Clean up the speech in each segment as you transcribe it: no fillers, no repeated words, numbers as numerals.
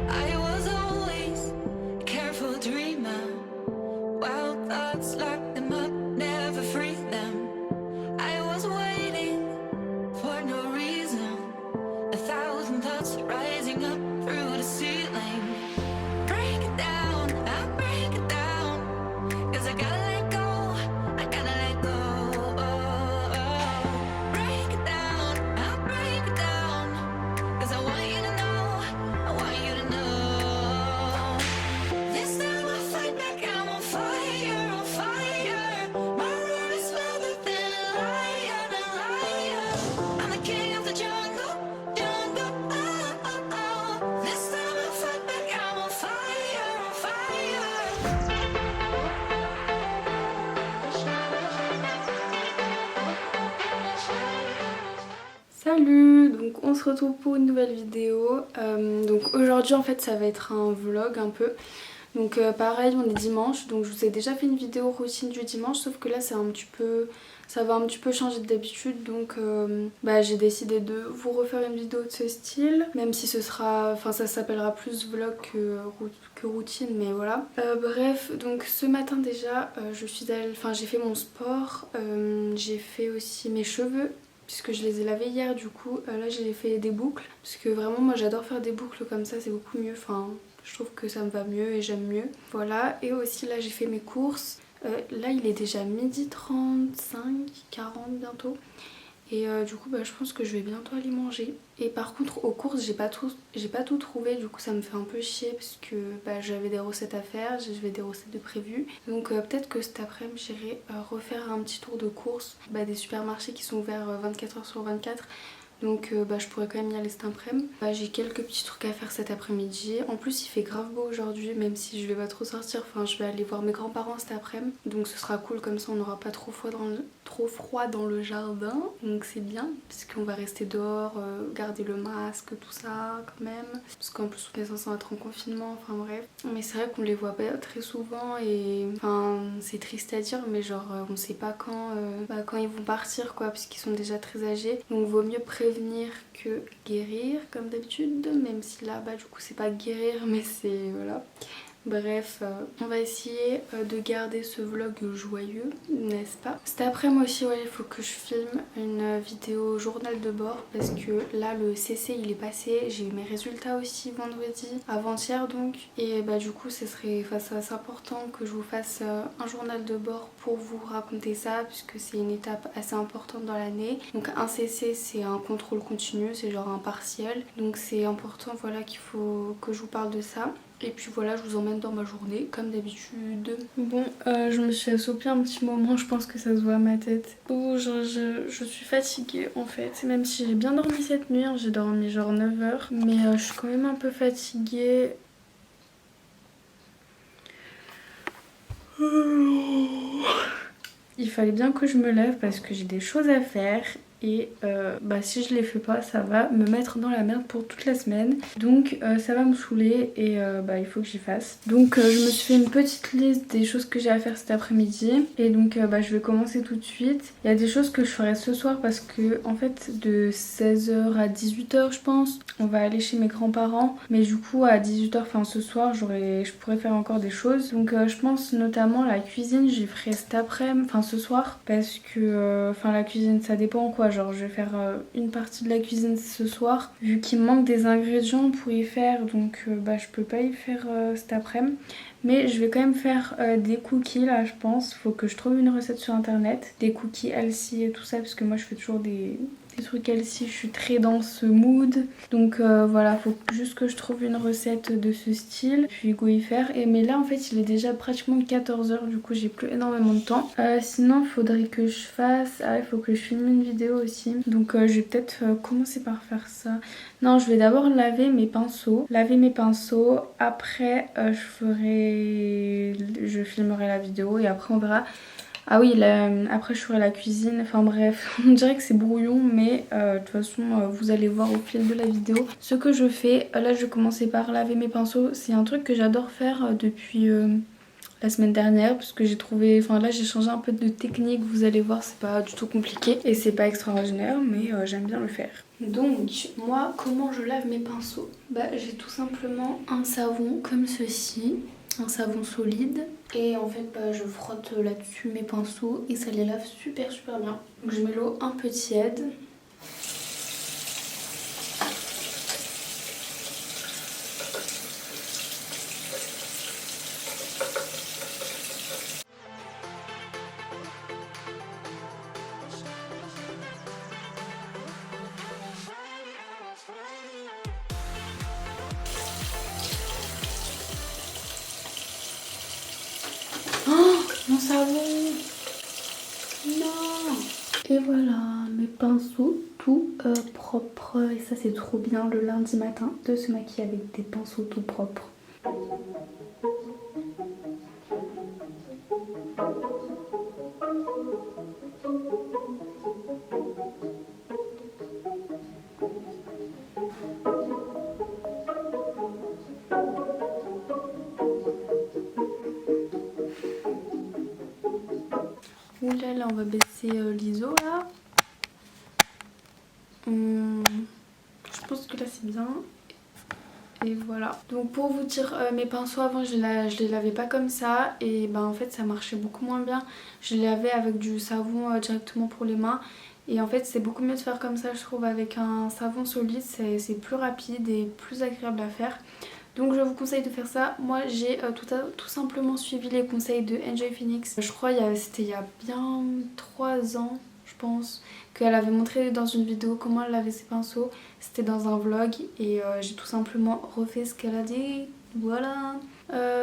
I was always a careful dreamer. Wild thoughts lock them up, never free them. I was waiting for no reason. A thousand thoughts rising up through the ceiling. Break it down, I break it down. 'Cause I gotta let go, I gotta let go. Break it down, I break it down. 'Cause I want you to know, I want you to know. This time I fight back, I'm on fire, on fire. My roar is louder than a lion, a lion. I'm the king of the jungle, jungle. Oh, oh, oh. This time I fight back, I'm on fire, on fire. Salut, donc on se retrouve pour une nouvelle vidéo. Donc aujourd'hui en fait ça va être un vlog un peu. Donc pareil, on est dimanche, donc je vous ai déjà fait une vidéo routine du dimanche, sauf que là c'est un petit peu, ça va un petit peu changer d'habitude, donc j'ai décidé de vous refaire une vidéo de ce style, même si ce sera, enfin ça s'appellera plus vlog que routine, mais voilà. Bref, donc ce matin déjà, je suis allée, enfin j'ai fait mon sport, j'ai fait aussi mes cheveux, puisque je les ai lavés hier, du coup là j'ai fait des boucles, parce que vraiment moi j'adore faire des boucles comme ça, c'est beaucoup mieux, enfin je trouve que ça me va mieux et j'aime mieux. Voilà, et aussi là j'ai fait mes courses, là il est déjà 12h35, 40 bientôt. Et du coup je pense que je vais bientôt aller manger. Et par contre aux courses j'ai pas tout trouvé, du coup ça me fait un peu chier parce que j'avais des recettes à faire, j'avais des recettes de prévues. Donc peut-être que cet après-midi j'irai refaire un petit tour de courses des supermarchés qui sont ouverts 24h/24. Donc je pourrais quand même y aller cet après-midi. J'ai quelques petits trucs à faire cet après-midi. En plus il fait grave beau aujourd'hui, même si je vais pas trop sortir. Enfin je vais aller voir mes grands-parents cet après-midi. Donc ce sera cool, comme ça on n'aura pas trop froid dans le jardin. Donc c'est bien, puisqu'on va rester dehors, garder le masque, tout ça quand même. Parce qu'en plus on est censé être en confinement, enfin bref. Mais c'est vrai qu'on les voit pas très souvent et enfin c'est triste à dire, mais genre on sait pas quand ils vont partir quoi, puisqu'ils sont déjà très âgés. Donc vaut mieux prévenir que guérir comme d'habitude, même si là du coup c'est pas guérir mais c'est voilà. Bref, on va essayer de garder ce vlog joyeux, n'est-ce pas? Cet après-midi aussi, ouais, il faut que je filme une vidéo journal de bord parce que là, le CC il est passé. J'ai eu mes résultats aussi vendredi, avant-hier donc. Et du coup, ce serait assez important que je vous fasse un journal de bord pour vous raconter ça puisque c'est une étape assez importante dans l'année. Donc un CC, c'est un contrôle continu, c'est genre un partiel. Donc c'est important, voilà, qu'il faut que je vous parle de ça. Et puis voilà, je vous emmène dans ma journée, comme d'habitude. Bon, je me suis assoupie un petit moment, je pense que ça se voit à ma tête. Oh, je suis fatiguée en fait. Même si j'ai bien dormi cette nuit, hein, j'ai dormi genre 9 heures. Mais je suis quand même un peu fatiguée. Il fallait bien que je me lève parce que j'ai des choses à faire. et si je les fais pas ça va me mettre dans la merde pour toute la semaine. Donc ça va me saouler et il faut que j'y fasse. Donc je me suis fait une petite liste des choses que j'ai à faire cet après-midi et donc je vais commencer tout de suite. Il y a des choses que je ferai ce soir parce que en fait de 16h à 18h je pense on va aller chez mes grands-parents, mais du coup à 18h, enfin ce soir je pourrais faire encore des choses. Donc je pense notamment la cuisine, j'y ferai cet après-midi, enfin ce soir, parce que la cuisine ça dépend quoi, genre je vais faire une partie de la cuisine ce soir vu qu'il me manque des ingrédients pour y faire, donc je peux pas y faire cet après-midi. Mais je vais quand même faire des cookies là je pense, faut que je trouve une recette sur internet, des cookies healthy et tout ça parce que moi je fais toujours des trucs healthy, je suis très dans ce mood. Donc voilà, faut juste que je trouve une recette de ce style, puis go y faire. Mais là en fait il est déjà pratiquement 14h, du coup j'ai plus énormément de temps. Sinon il faudrait que je fasse, il faut que je filme une vidéo aussi. Donc je vais peut-être commencer par faire ça. Non, je vais d'abord laver mes pinceaux. Après je filmerai la vidéo et après on verra. Ah oui, après je ferai la cuisine, enfin bref, on dirait que c'est brouillon, mais de toute façon vous allez voir au fil de la vidéo ce que je fais. Là je vais commencer par laver mes pinceaux, c'est un truc que j'adore faire depuis la semaine dernière parce que j'ai trouvé, enfin là j'ai changé un peu de technique, vous allez voir c'est pas du tout compliqué et c'est pas extraordinaire mais j'aime bien le faire. Donc moi comment je lave mes pinceaux? J'ai tout simplement un savon comme ceci, un savon solide et en fait je frotte là-dessus mes pinceaux et ça les lave super bien. Donc je mets l'eau un peu tiède. Mon savon! Non! Et voilà, mes pinceaux tout propres. Et ça c'est trop bien le lundi matin de se maquiller avec des pinceaux tout propres. Là on va baisser l'ISO là. Je pense que là c'est bien. Et voilà. Donc pour vous dire, mes pinceaux avant je les lavais pas comme ça. Et en fait ça marchait beaucoup moins bien. Je les lavais avec du savon directement pour les mains. Et en fait c'est beaucoup mieux de faire comme ça je trouve, avec un savon solide. C'est plus rapide et plus agréable à faire. Donc je vous conseille de faire ça. Moi j'ai tout simplement suivi les conseils de Enjoy Phoenix. Je crois c'était il y a bien 3 ans je pense, qu'elle avait montré dans une vidéo comment elle lavait ses pinceaux. C'était dans un vlog et j'ai tout simplement refait ce qu'elle a dit. Voilà.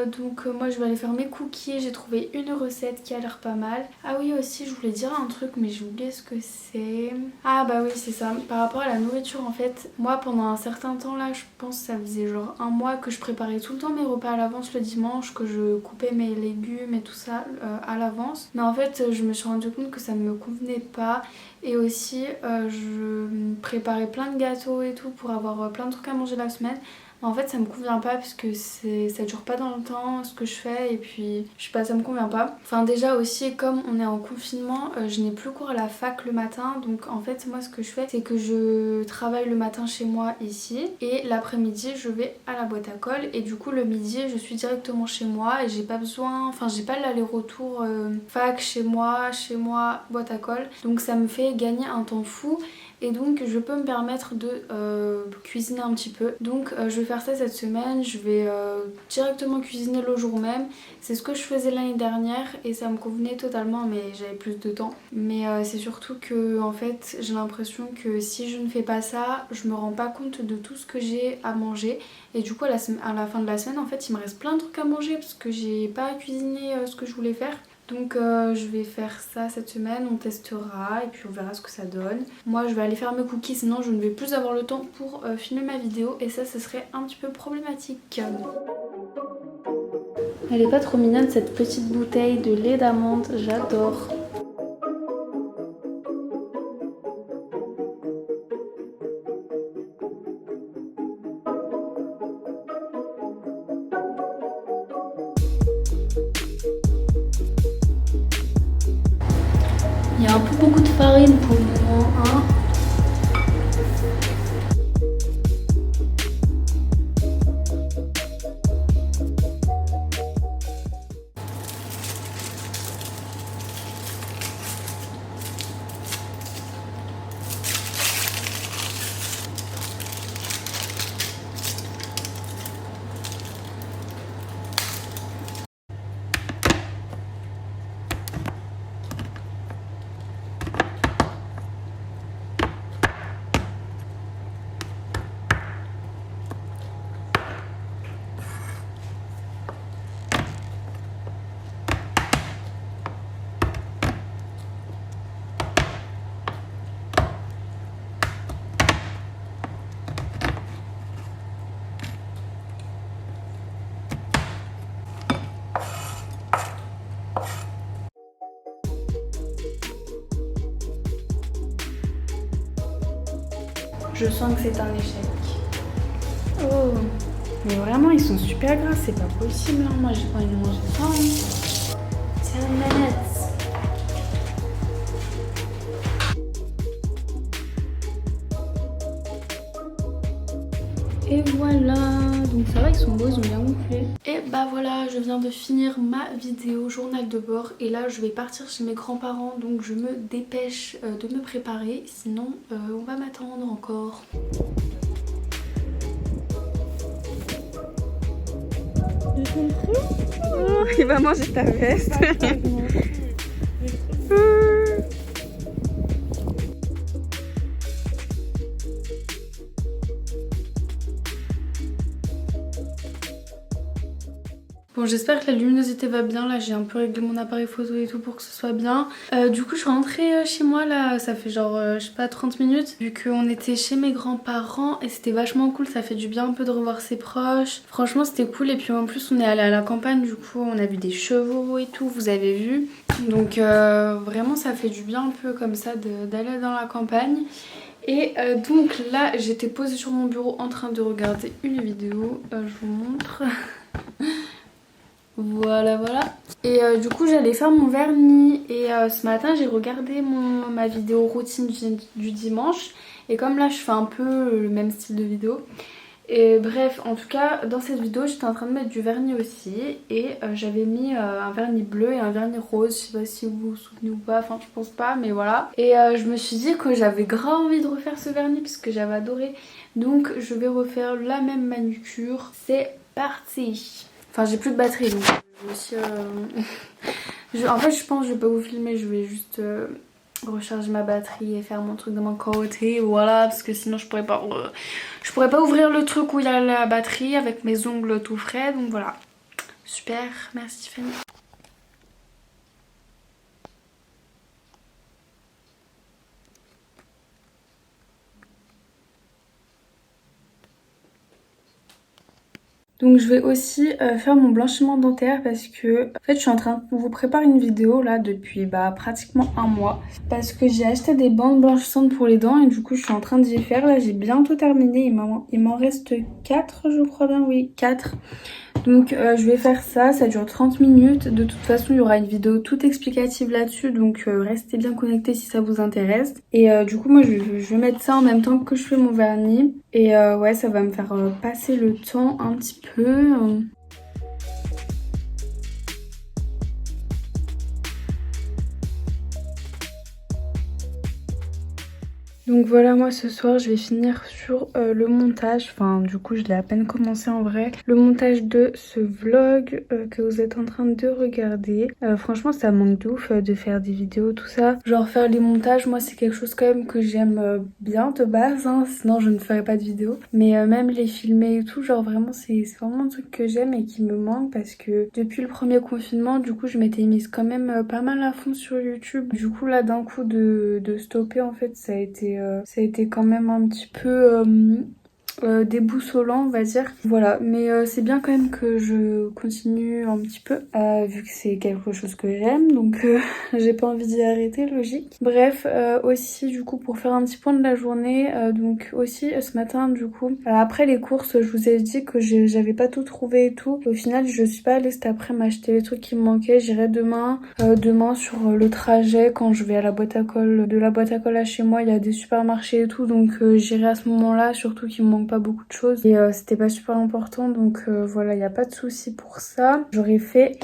Donc moi je vais aller faire mes cookies. J'ai trouvé une recette qui a l'air pas mal. Ah oui aussi je voulais dire un truc mais j'ai oublié ce que c'est. Ah bah oui c'est ça, par rapport à la nourriture en fait. Moi pendant un certain temps là, je pense que ça faisait genre un mois que je préparais tout le temps mes repas à l'avance le dimanche, que je coupais mes légumes et tout ça à l'avance. Mais en fait je me suis rendu compte que ça ne me convenait pas. Et aussi je préparais plein de gâteaux et tout pour avoir plein de trucs à manger la semaine. En fait ça me convient pas parce que ça dure pas dans le temps ce que je fais et puis je sais pas, ça me convient pas. Enfin déjà aussi comme on est en confinement, je n'ai plus cours à la fac le matin, donc en fait moi ce que je fais c'est que je travaille le matin chez moi ici et l'après-midi je vais à la boîte à colle et du coup le midi je suis directement chez moi et j'ai pas besoin, enfin j'ai pas l'aller-retour fac chez moi boîte à colle, donc ça me fait gagner un temps fou. Et donc je peux me permettre de cuisiner un petit peu. Donc je vais faire ça cette semaine, je vais directement cuisiner le jour même. C'est ce que je faisais l'année dernière et ça me convenait totalement mais j'avais plus de temps. Mais c'est surtout que en fait j'ai l'impression que si je ne fais pas ça, je me rends pas compte de tout ce que j'ai à manger. Et du coup à la fin de la semaine en fait il me reste plein de trucs à manger parce que j'ai pas cuisiné ce que je voulais faire. Donc je vais faire ça cette semaine, on testera et puis on verra ce que ça donne. Moi je vais aller faire mes cookies sinon je ne vais plus avoir le temps pour filmer ma vidéo et ça ce serait un petit peu problématique. Elle est pas trop mignonne cette petite bouteille de lait d'amande, j'adore. met un peu beaucoup de farine pour le moment, hein. Je sens que c'est un échec. Oh, mais vraiment ils sont super gras, c'est pas possible, hein. Moi j'ai pas envie de manger ça, hein. C'est une manette. Et voilà, donc ça va, ils sont beaux, ils ont bien gonflé. Et bah voilà, je viens de finir ma vidéo journal de bord et là je vais partir chez mes grands-parents, donc je me dépêche de me préparer, sinon on va m'attendre encore. Oh, il va manger ta veste. Bon, j'espère que la luminosité va bien. Là j'ai un peu réglé mon appareil photo et tout pour que ce soit bien. Du coup je suis rentrée chez moi là, ça fait genre je sais pas 30 minutes. Vu qu'on était chez mes grands-parents et c'était vachement cool, ça fait du bien un peu de revoir ses proches. Franchement c'était cool et puis en plus on est allé à la campagne, du coup on a vu des chevaux et tout, vous avez vu. Donc vraiment ça fait du bien un peu comme ça d'aller dans la campagne. Et donc là j'étais posée sur mon bureau en train de regarder une vidéo, je vous montre. Voilà. Et du coup j'allais faire mon vernis et ce matin j'ai regardé ma vidéo routine du dimanche. Et comme là je fais un peu le même style de vidéo. Et bref, en tout cas dans cette vidéo j'étais en train de mettre du vernis aussi. Et j'avais mis un vernis bleu et un vernis rose. Je sais pas si vous vous souvenez ou pas, enfin je pense pas, mais voilà. Et je me suis dit que j'avais grave envie de refaire ce vernis puisque j'avais adoré. Donc je vais refaire la même manucure. C'est parti. Enfin j'ai plus de batterie donc aussi, en fait je pense que je vais pas vous filmer, je vais juste recharger ma batterie et faire mon truc de mon côté, voilà, parce que sinon je pourrais pas ouvrir le truc où il y a la batterie avec mes ongles tout frais, donc voilà. Super, merci Tiffany. Donc je vais aussi faire mon blanchiment dentaire parce que en fait je suis en train de vous préparer une vidéo là depuis pratiquement un mois. Parce que j'ai acheté des bandes blanchissantes pour les dents et du coup je suis en train d'y faire. Là j'ai bientôt terminé, il m'en reste 4 je crois bien, oui 4. Donc je vais faire ça, ça dure 30 minutes. De toute façon il y aura une vidéo toute explicative là-dessus, donc restez bien connectés si ça vous intéresse. Et du coup moi je vais mettre ça en même temps que je fais mon vernis. Et ouais ça va me faire passer le temps un petit peu. Donc voilà, moi ce soir je vais finir sur le montage, enfin du coup je l'ai à peine commencé en vrai, le montage de ce vlog que vous êtes en train de regarder. Franchement ça manque de ouf de faire des vidéos tout ça, genre faire les montages, moi c'est quelque chose quand même que j'aime bien de base, hein, sinon je ne ferais pas de vidéos. Mais même les filmer et tout, genre vraiment c'est vraiment un truc que j'aime et qui me manque parce que depuis le premier confinement du coup je m'étais mise quand même pas mal à fond sur YouTube. Du coup là d'un coup de stopper en fait ça a été quand même un petit peu déboussolant on va dire. Voilà, mais c'est bien quand même que je continue un petit peu vu que c'est quelque chose que j'aime, donc j'ai pas envie d'y arrêter, logique. Bref, aussi du coup pour faire un petit point de la journée, donc aussi ce matin du coup, après les courses, je vous ai dit que j'avais pas tout trouvé et tout. Au final, je suis pas allée cet après m'acheter les trucs qui me manquaient. J'irai demain. Demain sur le trajet, quand je vais à la boîte à colle, de la boîte à colle à chez moi, il y a des supermarchés et tout, donc j'irai à ce moment-là, surtout qu'il me manque pas beaucoup de choses. Et c'était pas super important, donc voilà, il n'y a pas de souci pour ça. J'aurais fait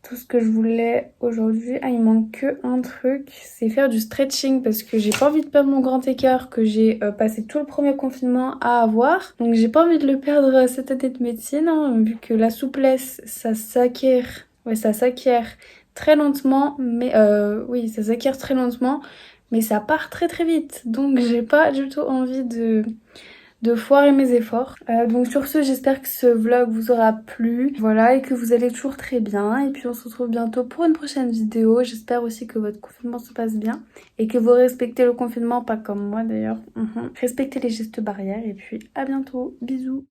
tout ce que je voulais aujourd'hui. Ah, il manque que un truc, c'est faire du stretching parce que j'ai pas envie de perdre mon grand écart que j'ai passé tout le premier confinement à avoir. Donc j'ai pas envie de le perdre cette année de médecine, hein, vu que la souplesse, ça s'acquiert. Ouais, ça s'acquiert très lentement, mais oui, ça s'acquiert très lentement, mais ça part très très vite. Donc j'ai pas du tout envie de foirer mes efforts. Donc sur ce, j'espère que ce vlog vous aura plu. Voilà, et que vous allez toujours très bien. Et puis on se retrouve bientôt pour une prochaine vidéo. J'espère aussi que votre confinement se passe bien et que vous respectez le confinement, pas comme moi d'ailleurs. Respectez les gestes barrières et puis à bientôt. Bisous.